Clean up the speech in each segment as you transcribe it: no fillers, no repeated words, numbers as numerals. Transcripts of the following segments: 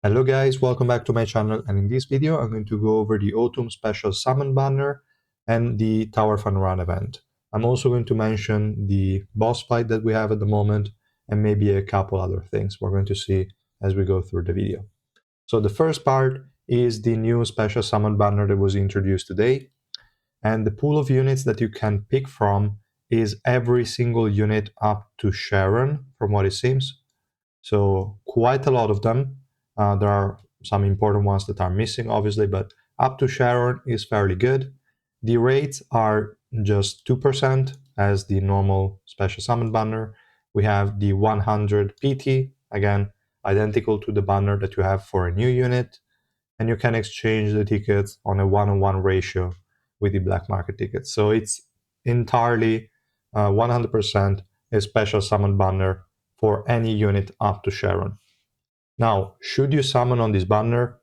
Hello guys, welcome back to my channel, and in this video I'm going to go over the Autumn Special Summon banner and the Tower Fun Run event. I'm also going to mention the boss fight that we have at the moment and maybe a couple other things we're going to see as we go through the video. So the first part is the new Special Summon banner that was introduced today, and the pool of units that you can pick from is every single unit up to Sharon, from what it seems. So quite a lot of them. There are some important ones that are missing, obviously, but up to Sharon is fairly good. The rates are just 2% as the normal special summon banner. We have the 100 PT, again, identical to the banner that you have for a new unit, and you can exchange the tickets on a one-on-one ratio with the black market tickets. So it's entirely 100% a special summon banner for any unit up to Sharon. Now, should you summon on this banner?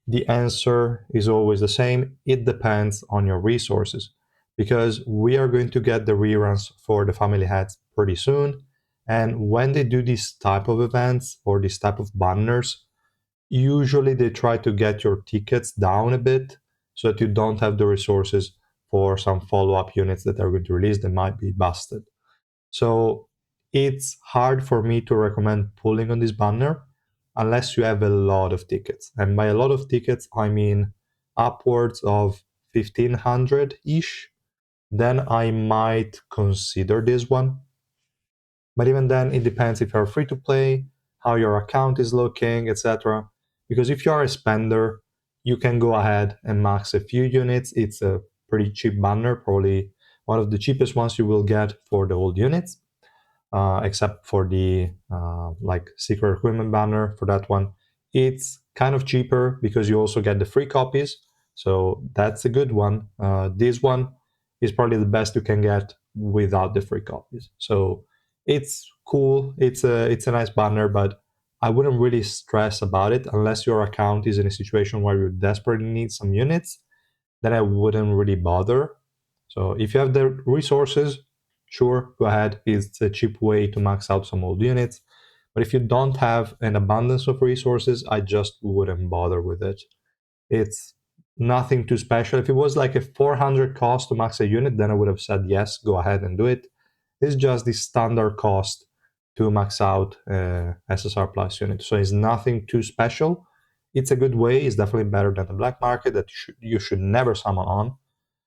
The answer is always the same. It depends on your resources, because we are going to get the reruns for the family hats pretty soon. And when they do this type of events or this type of banners, usually they try to get your tickets down a bit so that you don't have the resources for some follow-up units that are going to release that might be busted. So it's hard for me to recommend pulling on this banner unless you have a lot of tickets. And by a lot of tickets, I mean upwards of 1500-ish. Then I might consider this one. But even then, it depends if you're free to play, how your account is looking, etc. Because if you are a spender, you can go ahead and max a few units. It's a pretty cheap banner, probably one of the cheapest ones you will get for the old units, except for the like secret equipment banner. For that one, it's kind of cheaper because you also get the free copies, so that's a good one. This one is probably the best you can get without the free copies, so it's cool. It's a nice banner, but I wouldn't really stress about it unless your account is in a situation where you desperately need some units. Then I wouldn't really bother. So if you have the resources, sure, go ahead. It's a cheap way to max out some old units. But if you don't have an abundance of resources, I just wouldn't bother with it. It's nothing too special. If it was like a 400 cost to max a unit, then I would have said yes, go ahead and do it. It's just the standard cost to max out SSR Plus unit. So it's nothing too special. It's a good way. It's definitely better than the black market that you should never summon on,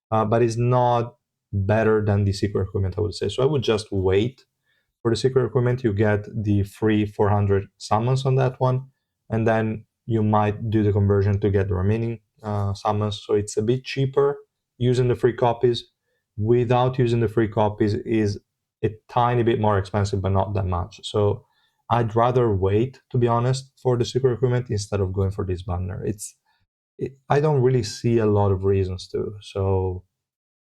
but it's not better than the secret equipment, I would say. So I would just wait for the secret equipment. You get the free 400 summons on that one, and then you might do the conversion to get the remaining summons. So it's a bit cheaper using the free copies. Without using the free copies is a tiny bit more expensive, but not that much. So I'd rather wait, to be honest, for the secret equipment instead of going for this banner. I don't really see a lot of reasons to. So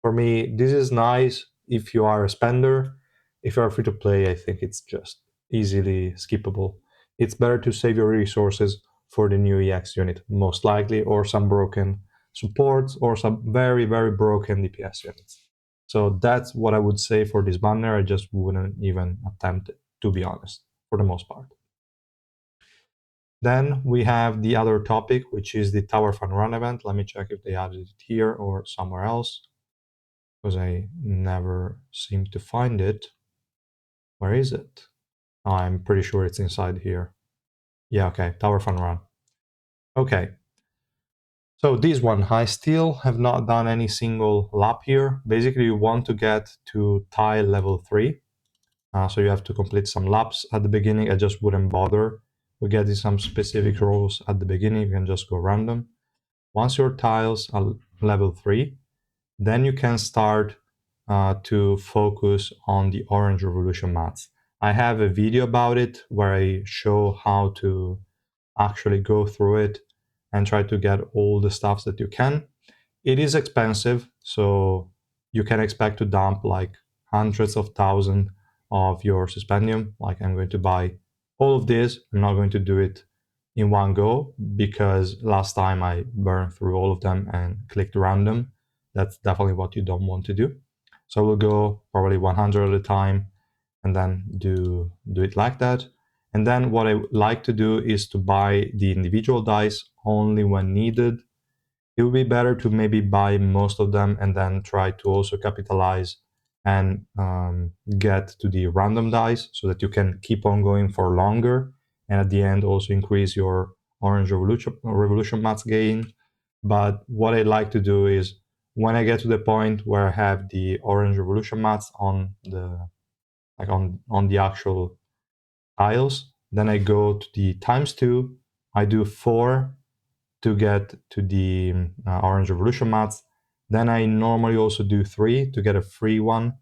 for me, this is nice if you are a spender. If you are free to play, I think it's just easily skippable. It's better to save your resources for the new EX unit, most likely, or some broken supports or some very, very broken DPS units. So that's what I would say for this banner. I just wouldn't even attempt it, to be honest, for the most part. Then we have the other topic, which is the Tower Fun Run event. Let me check if they added it here or somewhere else, because I never seem to find it. Where is it? I'm pretty sure it's inside here. Yeah, okay, Tower Fun Run. Okay. So this one, I still have not done any single lap here. Basically, you want to get to tile level 3. So you have to complete some laps at the beginning. I just wouldn't bother. We get some specific roles at the beginning. You can just go random. Once your tiles are level 3, then you can start to focus on the Orange Revolution mats. I have a video about it where I show how to actually go through it and try to get all the stuffs that you can. It is expensive, so you can expect to dump like hundreds of thousands of your Suspendium. Like, I'm going to buy all of this. I'm not going to do it in one go because last time I burned through all of them and clicked random. That's definitely what you don't want to do. So we'll go probably 100 at a time and then do it like that. And then what I like to do is to buy the individual dice only when needed. It would be better to maybe buy most of them and then try to also capitalize and get to the random dice so that you can keep on going for longer, and at the end also increase your orange revolution mats gain. But what I like to do is when I get to the point where I have the orange revolution mats on the on the actual tiles, then I go to the ×2. I do 4 to get to the orange revolution mats. Then I normally also do 3 to get a free one.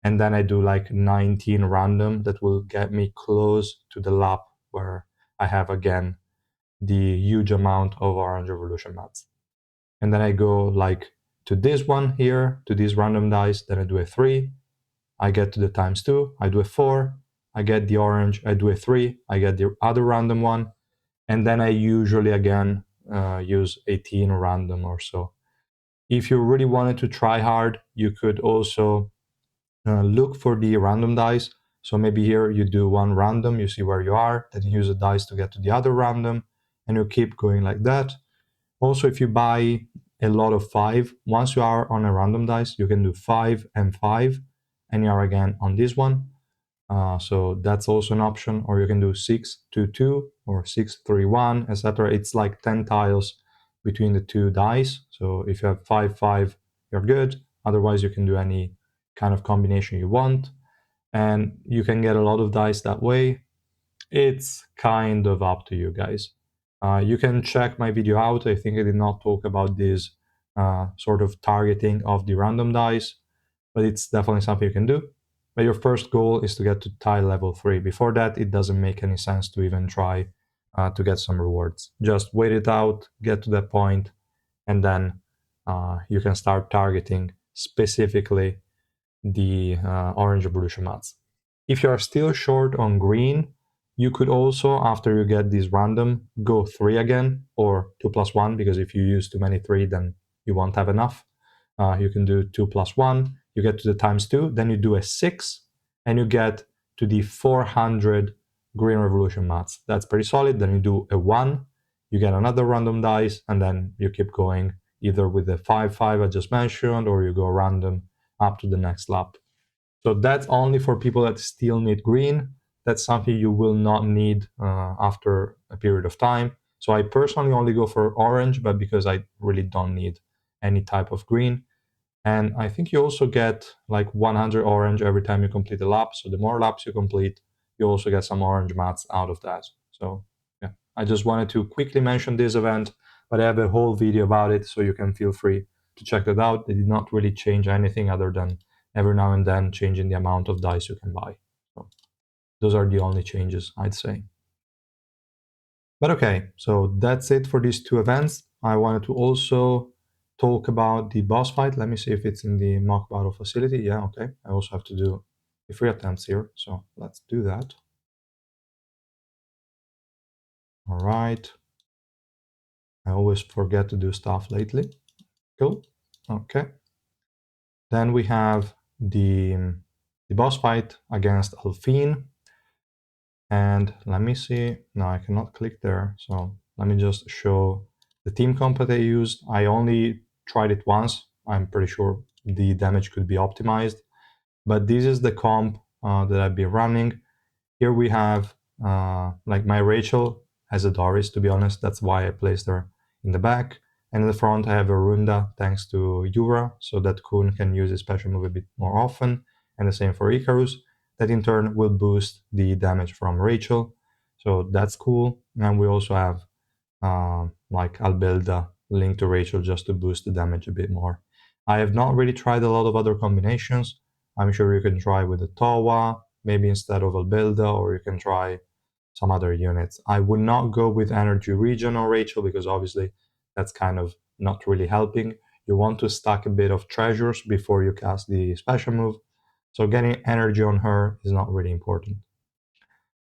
And then I do like 19 random that will get me close to the lap where I have again the huge amount of orange revolution mats. And then I go like to this one here, to these random dice, then I do a 3, I get to the ×2, I do a 4, I get the orange, I do a 3, I get the other random one, and then I usually again use 18 random or so. If you really wanted to try hard, you could also look for the random dice. So maybe here you do one random, you see where you are, then you use a dice to get to the other random, and you keep going like that. Also, if you buy a lot of 5, once you are on a random dice, you can do 5 and 5, and you are again on this one. So that's also an option, or you can do 6, 2, 2, or 6, 3, 1, etc. It's like 10 tiles between the two dice. So if you have 5, 5, you're good. Otherwise, you can do any kind of combination you want, and you can get a lot of dice that way. It's kind of up to you guys. You can check my video out. I think I did not talk about this sort of targeting of the random dice, but it's definitely something you can do. But your first goal is to get to tile level 3. Before that, it doesn't make any sense to even try to get some rewards. Just wait it out, get to that point, and then you can start targeting specifically the orange evolution mats. If you are still short on green, you could also, after you get these random, go 3 again, or 2 plus 1, because if you use too many 3, then you won't have enough. You can do 2 plus 1, you get to the ×2, then you do a 6, and you get to the 400 green revolution mats. That's pretty solid. Then you do a 1, you get another random dice, and then you keep going either with the 5, 5 I just mentioned, or you go random up to the next lap. So that's only for people that still need green. That's something you will not need after a period of time. So I personally only go for orange, but because I really don't need any type of green. And I think you also get like 100 orange every time you complete a lap. So the more laps you complete, you also get some orange mats out of that. So yeah, I just wanted to quickly mention this event, but I have a whole video about it, so you can feel free to check it out. They did not really change anything other than every now and then changing the amount of dice you can buy. So those are the only changes, I'd say. But okay, so that's it for these two events. I wanted to also talk about the boss fight. Let me see if it's in the mock battle facility. Yeah, okay. I also have to do the 3 attempts here, so let's do that. All right. I always forget to do stuff lately. Cool. Okay. Then we have the boss fight against Alphine. And let me see. No, I cannot click there. So let me just show the team comp that I used. I only tried it once. I'm pretty sure the damage could be optimized. But this is the comp that I've been running. Here we have like my Rachel as a Doris, to be honest. That's why I placed her in the back. And in the front, I have a Runda thanks to Yura, so that Kun can use his special move a bit more often. And the same for Icarus. That in turn will boost the damage from Rachel. So that's cool. And we also have like Albelda linked to Rachel just to boost the damage a bit more. I have not really tried a lot of other combinations. I'm sure you can try with the Towa, maybe instead of Albelda, or you can try some other units. I would not go with Energy Regen on Rachel because obviously that's kind of not really helping. You want to stack a bit of treasures before you cast the special move. So getting energy on her is not really important.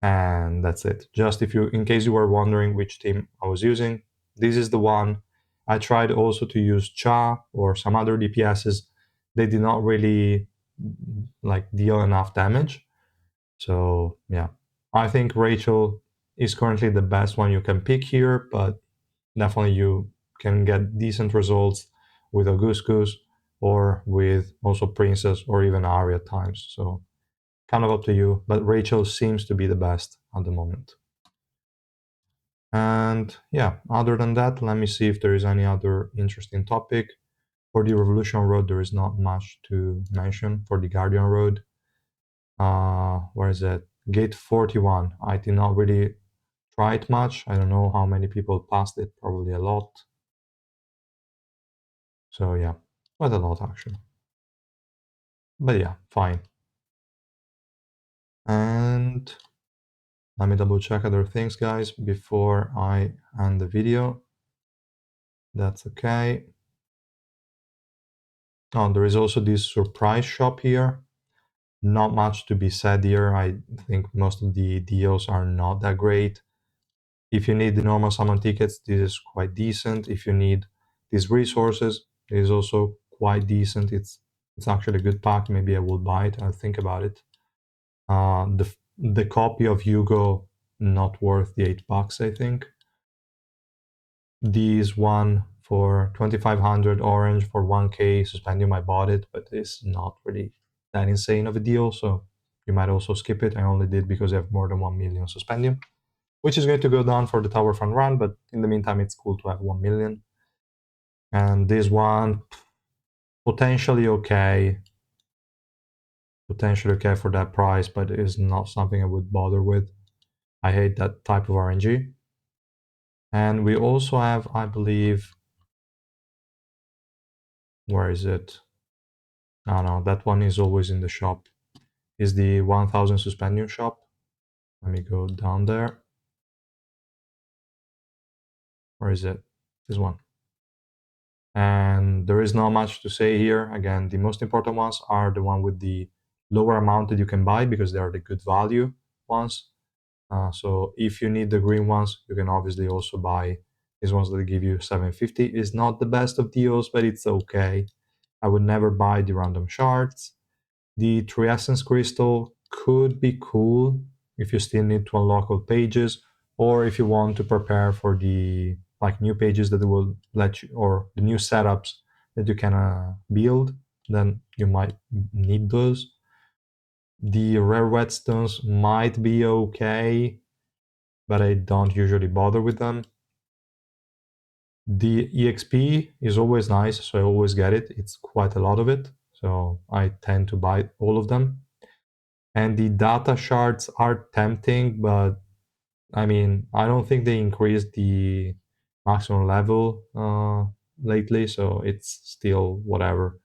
And that's it. Just if you, in case you were wondering which team I was using, this is the one. I tried also to use Cha or some other DPSs. They did not really like deal enough damage. So yeah, I think Rachel is currently the best one you can pick here, but definitely you can get decent results with Augustus or with also Princess or even Arya at times. So kind of up to you, but Rachel seems to be the best at the moment. And yeah, other than that, let me see if there is any other interesting topic. For the Revolution Road, there is not much to mention. For the Guardian Road, where is it? Gate 41. I did not really try it much. I don't know how many people passed it, probably a lot. So yeah, quite a lot actually. But yeah, fine. And let me double check other things, guys, before I end the video. That's okay. Oh, there is also this surprise shop here. Not much to be said here. I think most of the deals are not that great. If you need the normal summon tickets, this is quite decent. If you need these resources, it is also quite decent. It's actually a good pack. Maybe I will buy it. I'll think about it. The copy of Hugo not worth the $8, I think. This one for 2500 orange for 1k Suspendium. I bought it, but it's not really that insane of a deal, so you might also skip it. I only did because I have more than 1 million Suspendium, which is going to go down for the Tower Fun run, but in the meantime, it's cool to have 1 million. And this one, potentially okay. Potentially okay for that price, but it is not something I would bother with. I hate that type of RNG. And we also have, I believe, where is it? Oh no, that one is always in the shop. Is the 1000 Suspendium Shop. Let me go down there. Where is it? This one. And there is not much to say here. Again, the most important ones are the one with the lower amount that you can buy because they are the good value ones. So if you need the green ones, you can obviously also buy these ones that give you 750. It's not the best of deals, but it's okay. I would never buy the random shards. The Tree Essence Crystal could be cool if you still need to unlock all pages, or if you want to prepare for the new pages that will let you, or the new setups that you can build, then you might need those. The rare whetstones might be okay, but I don't usually bother with them. The EXP is always nice, so I always get it. It's quite a lot of it, so I tend to buy all of them. And the data shards are tempting, but I mean, I don't think they increased the maximum level lately, so it's still whatever.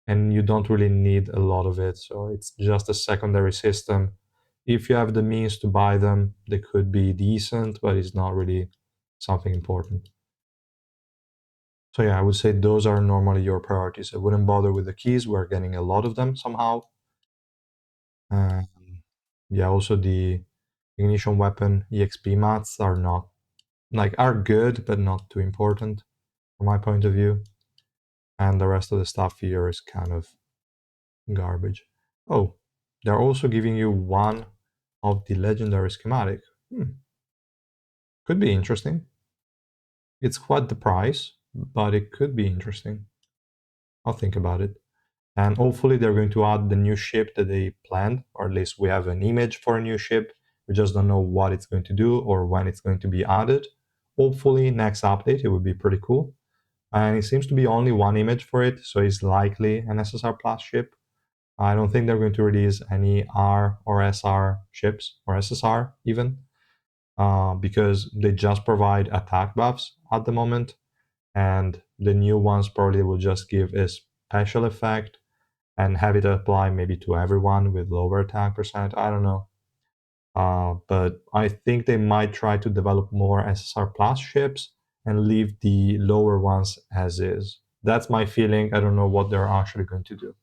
And you don't really need a lot of it, so it's just a secondary system. If you have the means to buy them, they could be decent, but it's not really something important. So yeah, I would say those are normally your priorities. I wouldn't bother with the keys. We're getting a lot of them somehow. Yeah, also the ignition weapon EXP mats are not are good, but not too important from my point of view. And the rest of the stuff here is kind of garbage. Oh, they're also giving you one of the legendary schematic. Could be interesting. It's quite the price, but it could be interesting. I'll think about it. And hopefully they're going to add the new ship that they planned, or at least we have an image for a new ship. We just don't know what it's going to do or when it's going to be added. Hopefully next update, it would be pretty cool. And it seems to be only one image for it, so it's likely an SSR Plus ship. I don't think they're going to release any R or SR ships, or SSR even, because they just provide attack buffs at the moment. And the new ones probably will just give a special effect and have it apply maybe to everyone with lower attack percent. I don't know. But I think they might try to develop more SSR Plus ships and leave the lower ones as is. That's my feeling. I don't know what they're actually going to do.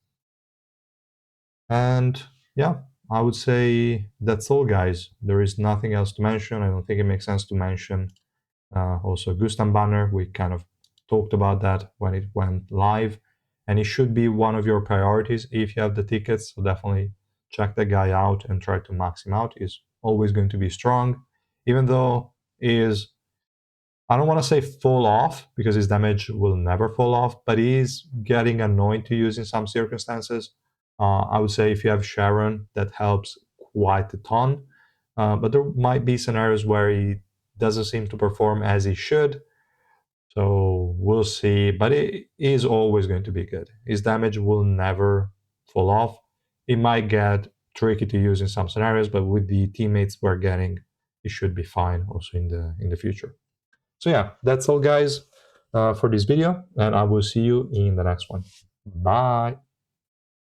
And yeah, I would say that's all, guys. There is nothing else to mention. I don't think it makes sense to mention also Gustam banner. We kind of talked about that when it went live, and it should be one of your priorities if you have the tickets. So definitely check that guy out and try to max him out. He's always going to be strong, even though is I don't want to say fall off because his damage will never fall off, but he is getting annoying to use in some circumstances. I would say if you have Sharon, that helps quite a ton. But there might be scenarios where he doesn't seem to perform as he should. So we'll see. But it is always going to be good. His damage will never fall off. It might get tricky to use in some scenarios, but with the teammates we're getting, it should be fine also in the future. So yeah, that's all, guys, for this video, and I will see you in the next one. Bye.